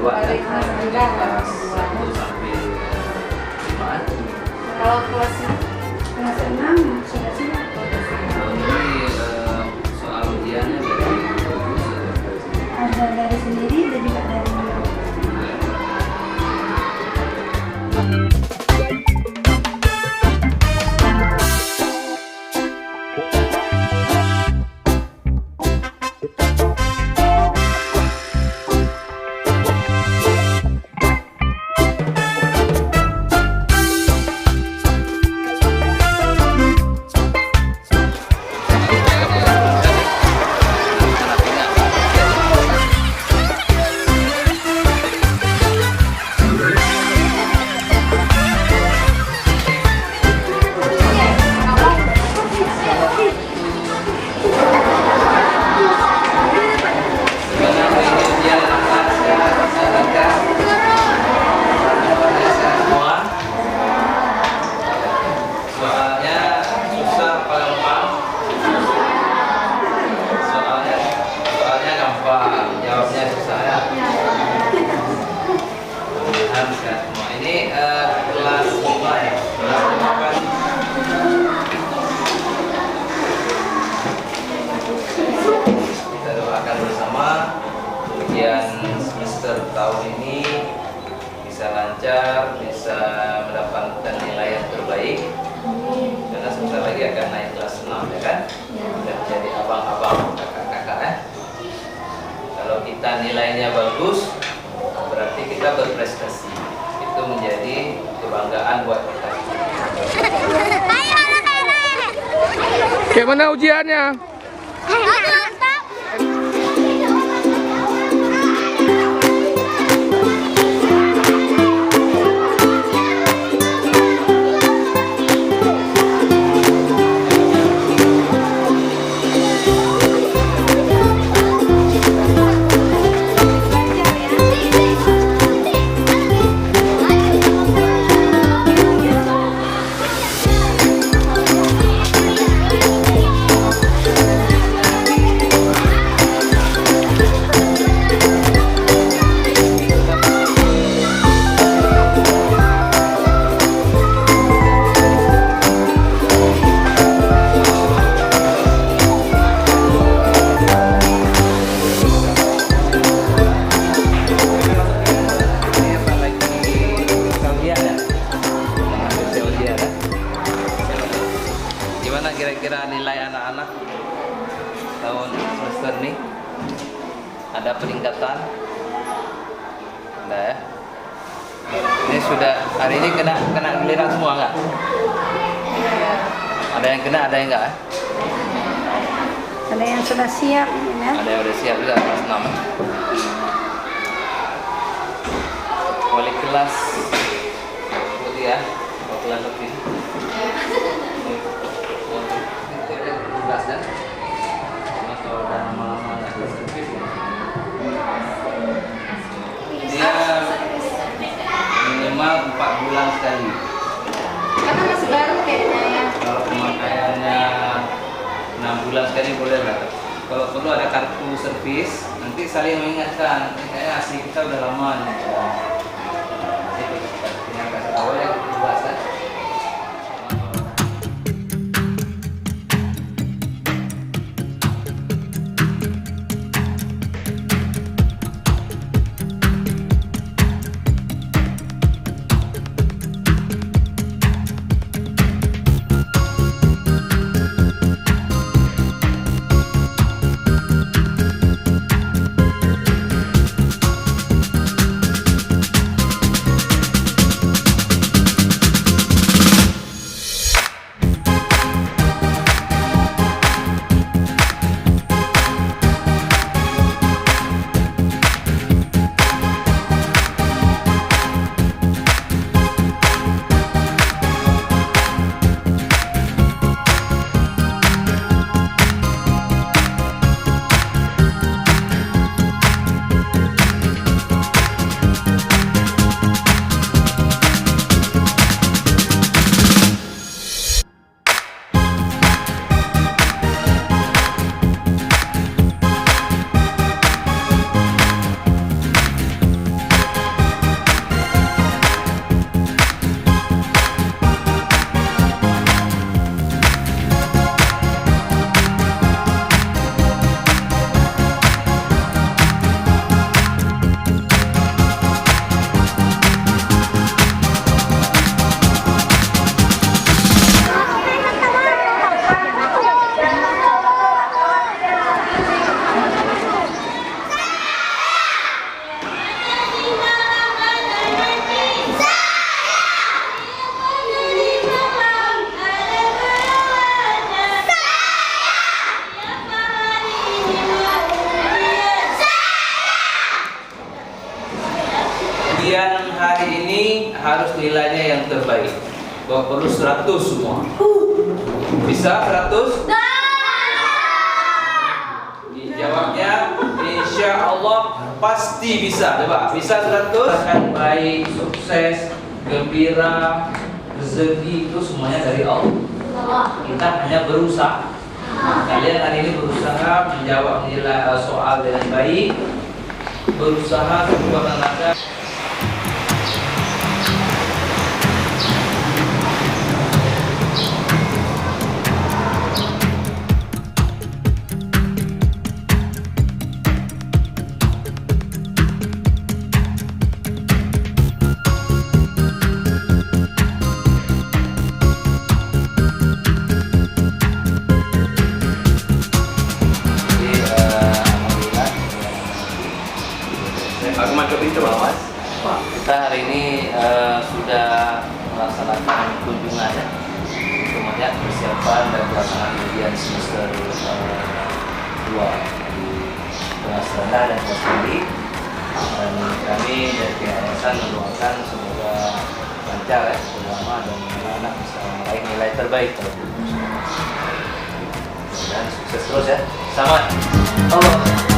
kedua dari ya. kelas 3 dan Kelas kedua. 1 sampai 5. Kalau kelas 6 sudah siap. Ini soal ujiannya dari Ada dari sendiri dan juga dari semester tahun ini bisa lancar, bisa mendapatkan nilai yang terbaik. Karena sebentar lagi akan naik kelas 6 ya kan? Dan jadi abang-abang, kakak-kakak ya. Kalau kita nilainya bagus, berarti kita berprestasi. Itu menjadi kebanggaan buat kita. Kayak mana ujiannya? Gimana kira-kira nilai anak-anak tahun semester ini? Ada peningkatan? Ada ya? Ini sudah hari ini kena giliran semua nggak? Ada yang kena, ada yang enggak? ada yang sudah siap ya. Ada yang udah siap juga kelas 6. Wali kelas putih ya, wali kelas putih. Tugas kan? Atau udah lama-lama nggak kelas putih. Dia minimal 4 bulan sekali. Karena masih baru kayaknya ya. Kalau pemakaiannya 6 bulan sekali boleh lah. Kalau perlu ada kartu servis, nanti saling mengingatkan. Kayaknya asli kita udah lama nih. Itu yang kasih tahu ya, tugas kan. harus nilainya yang terbaik. Kalau perlu 100 semua. Bisa 100? Dijawabnya insya Allah pasti bisa. Coba, bisa 100? Akan baik, sukses, gembira, rezeki itu semuanya dari Allah. Kita hanya berusaha. Kalian hari ini berusaha menjawab nilai soal dengan baik, berusaha sekuat tenaga. Aku mau coba itu Mas. Kita hari ini sudah melaksanakan kunjungan ya, untuk melihat persiapan dan pelaksanaan ujian semester 2 di kelas rendah dan kelas tinggi. Dan kami dari pihak yayasan mendoakan semoga lancar ya, terutama dan anak-anak bisa meraih nilai terbaik dan sukses terus ya. Selamat. Allah.